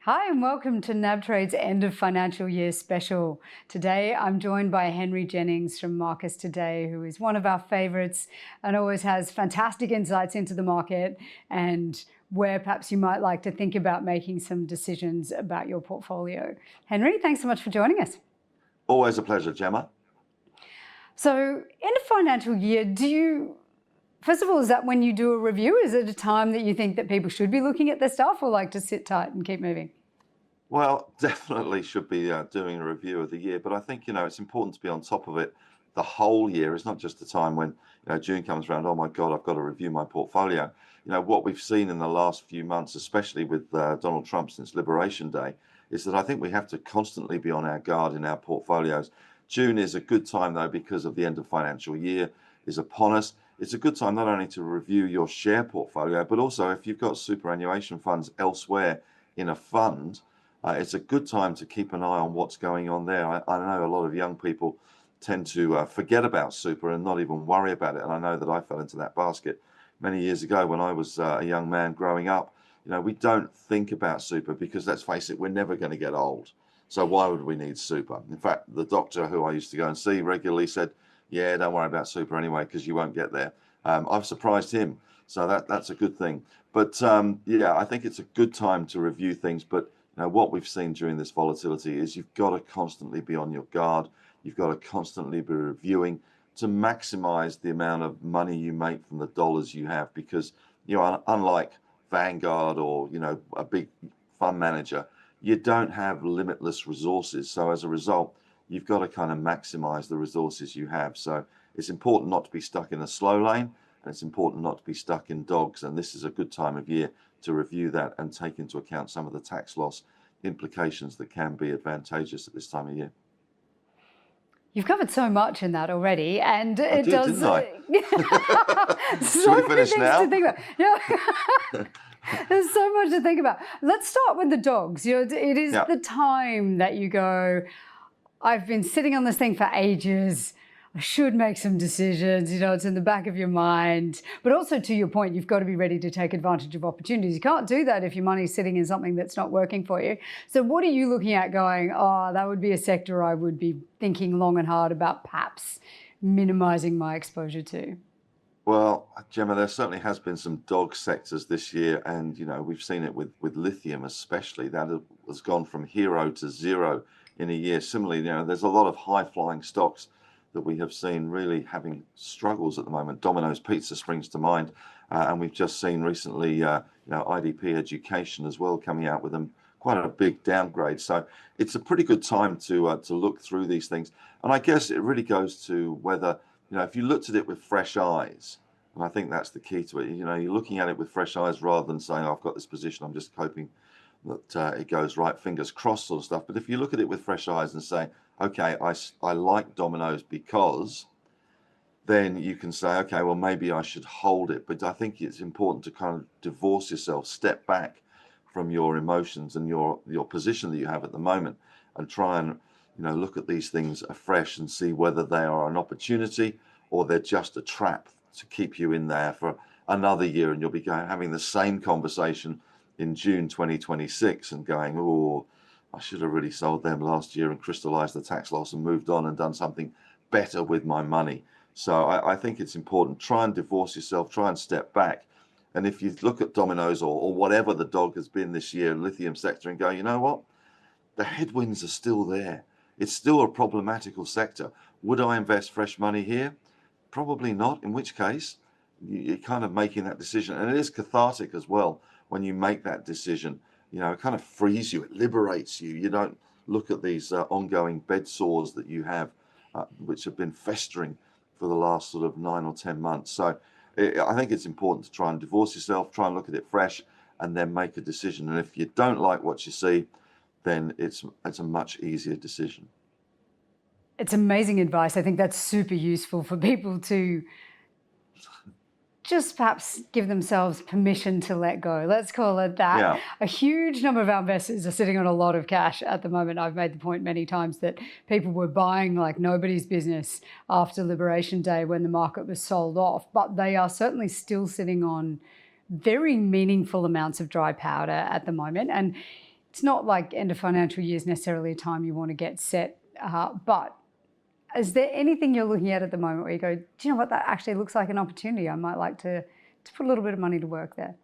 Hi and welcome to NabTrade's end of financial year special. Today I'm joined by Henry Jennings from Marcus Today, who is one of our favorites and always has fantastic insights into the market and where perhaps you might like to think about making some decisions about your portfolio. Henry, thanks so much for joining us. Always a pleasure, Gemma. So end of financial year, first of all, is that when you do a review? Is it a time that you think that people should be looking at their stuff or like to sit tight and keep moving? Well, definitely should be doing a review of the year, but I think, it's important to be on top of it the whole year. It's not just a time when, June comes around, oh my God, I've got to review my portfolio. What we've seen in the last few months, especially with Donald Trump since Liberation Day, is that I think we have to constantly be on our guard in our portfolios. June is a good time, though, because of the end of financial year is upon us. It's a good time not only to review your share portfolio, but also if you've got superannuation funds elsewhere in a fund, it's a good time to keep an eye on what's going on there. I know a lot of young people tend to forget about super and not even worry about it. And I know that I fell into that basket many years ago when I was a young man growing up. We don't think about super because, let's face it, we're never going to get old. So why would we need super? In fact, the doctor who I used to go and see regularly said, yeah, don't worry about super anyway, because you won't get there. I've surprised him. So that's a good thing. But yeah, I think it's a good time to review things. But what we've seen during this volatility is you've got to constantly be on your guard. You've got to constantly be reviewing to maximize the amount of money you make from the dollars you have, because unlike Vanguard or a big fund manager, you don't have limitless resources. So as a result, you've got to kind of maximize the resources you have. So it's important not to be stuck in a slow lane, and it's important not to be stuck in dogs. And this is a good time of year to review that and take into account some of the tax loss implications that can be advantageous at this time of year. You've covered so much in that already, and it does. Didn't I? So Should we finish many now? things to think about. Yeah. There's so much to think about. Let's start with the dogs. It is the time that you go, I've been sitting on this thing for ages. I should make some decisions. It's in the back of your mind. But also, to your point, you've got to be ready to take advantage of opportunities. You can't do that if your money's sitting in something that's not working for you. So what are you looking at going, oh, that would be a sector I would be thinking long and hard about perhaps minimizing my exposure to? Well, Gemma, there certainly has been some dog sectors this year, and we've seen it with lithium especially. That has gone from hero to zero in a year. Similarly, there's a lot of high-flying stocks that we have seen really having struggles at the moment. Domino's Pizza springs to mind, and we've just seen recently, IDP Education as well coming out with quite a big downgrade. So it's a pretty good time to look through these things. And I guess it really goes to whether if you looked at it with fresh eyes, and I think that's the key to it. You're looking at it with fresh eyes rather than saying, oh, I've got this position, I'm just hoping that it goes right, fingers crossed sort of stuff. But if you look at it with fresh eyes and say, okay, I like Domino's because, then you can say, okay, well, maybe I should hold it. But I think it's important to kind of divorce yourself, step back from your emotions and your position that you have at the moment, and try and look at these things afresh and see whether they are an opportunity or they're just a trap to keep you in there for another year. And you'll be having the same conversation in June 2026 and going, oh, I should have really sold them last year and crystallized the tax loss and moved on and done something better with my money. So I think it's important. Try and divorce yourself, try and step back. And if you look at Domino's or whatever the dog has been this year, lithium sector, and go, you know what? The headwinds are still there. It's still a problematical sector. Would I invest fresh money here? Probably not, in which case you're kind of making that decision. And it is cathartic as well when you make that decision. It kind of frees you, it liberates you. You don't look at these ongoing bed sores that you have, which have been festering for the last sort of 9 or 10 months. So I think it's important to try and divorce yourself, try and look at it fresh, and then make a decision. And if you don't like what you see, then it's a much easier decision. It's amazing advice. I think that's super useful for people to just perhaps give themselves permission to let go. Let's call it that. Yeah. A huge number of our investors are sitting on a lot of cash at the moment. I've made the point many times that people were buying like nobody's business after Liberation Day when the market was sold off, but they are certainly still sitting on very meaningful amounts of dry powder at the moment. And it's not like end of financial year is necessarily a time you want to get set, but is there anything you're looking at the moment where you go, do you know what, that actually looks like an opportunity? I might like to put a little bit of money to work there.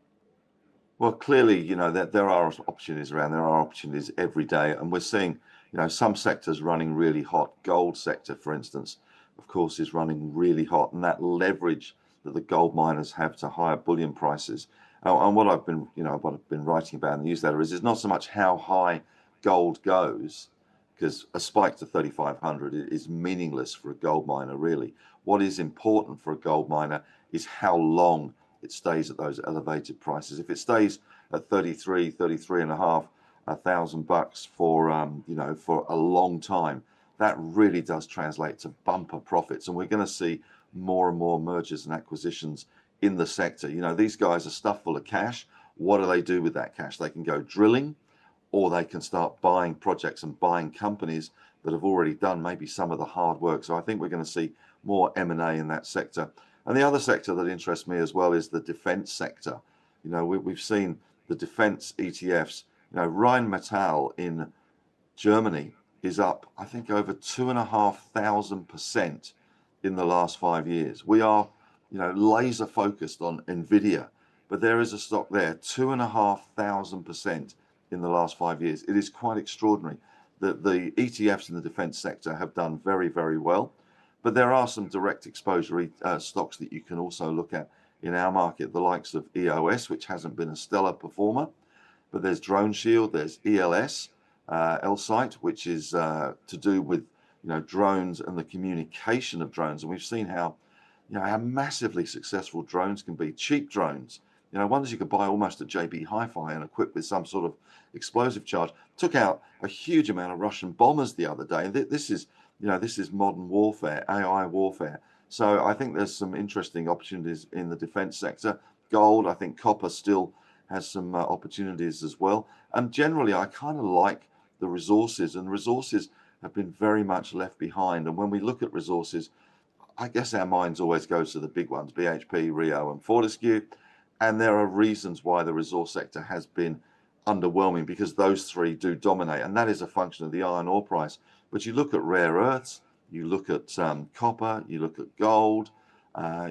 Well, clearly, you know, that there are opportunities around. There are opportunities every day, and we're seeing, you know, some sectors running really hot. Gold sector, for instance, of course, is running really hot, and that leverage that the gold miners have to higher bullion prices. And what I've been, you know, what I've been writing about in the newsletter is it's not so much how high gold goes, because a spike to 3,500 is meaningless for a gold miner, really. What is important for a gold miner is how long it stays at those elevated prices. If it stays at 33 and a half $1,000 for, you know, for a long time, that really does translate to bumper profits. And we're going to see more and more mergers and acquisitions in the sector. You know, these guys are stuffed full of cash. What do they do with that cash? They can go drilling, or they can start buying projects and buying companies that have already done maybe some of the hard work. So I think we're going to see more M&A in that sector. And the other sector that interests me as well is the defense sector. You know, we've seen the defense ETFs. You know, Rheinmetall in Germany is up, I think, over 2,500% in the last 5 years. We are, you know, laser focused on Nvidia, but there is a stock there, 2,500% in the last 5 years. It is quite extraordinary that the ETFs in the defense sector have done very, very well. But there are some direct exposure stocks that you can also look at in our market, the likes of EOS, which hasn't been a stellar performer, but there's Drone Shield, there's ELS, Elsight, which is to do with, you know, drones and the communication of drones. And we've seen how, you know, how massively successful drones can be. Cheap drones, you know, ones you could buy almost at JB Hi-Fi and equipped with some sort of explosive charge, took out a huge amount of Russian bombers the other day. And this is, you know, this is modern warfare, AI warfare. So I think there's some interesting opportunities in the defense sector. Gold, I think copper still has some opportunities as well. And generally, I kind of like the resources, and resources have been very much left behind. And when we look at resources, I guess our minds always goes to the big ones, BHP, Rio and Fortescue. And there are reasons why the resource sector has been underwhelming, because those three do dominate, and that is a function of the iron ore price. But you look at rare earths, you look at copper, you look at gold,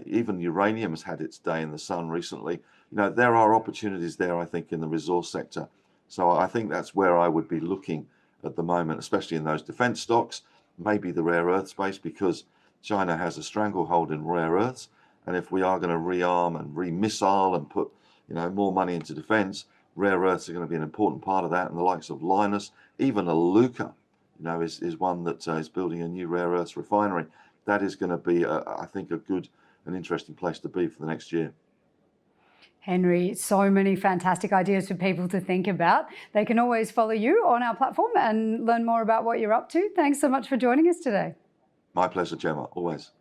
even uranium has had its day in the sun recently. You know, there are opportunities there, I think, in the resource sector. So I think that's where I would be looking at the moment, especially in those defense stocks, maybe the rare earth space, because China has a stranglehold in rare earths. And if we are going to rearm and remissile and put, you know, more money into defense, rare earths are going to be an important part of that. And the likes of Lynas, even Aluka, you know, is one that is building a new rare earths refinery. That is going to be, I think, a good and interesting place to be for the next year. Henry, so many fantastic ideas for people to think about. They can always follow you on our platform and learn more about what you're up to. Thanks so much for joining us today. My pleasure, Gemma, always.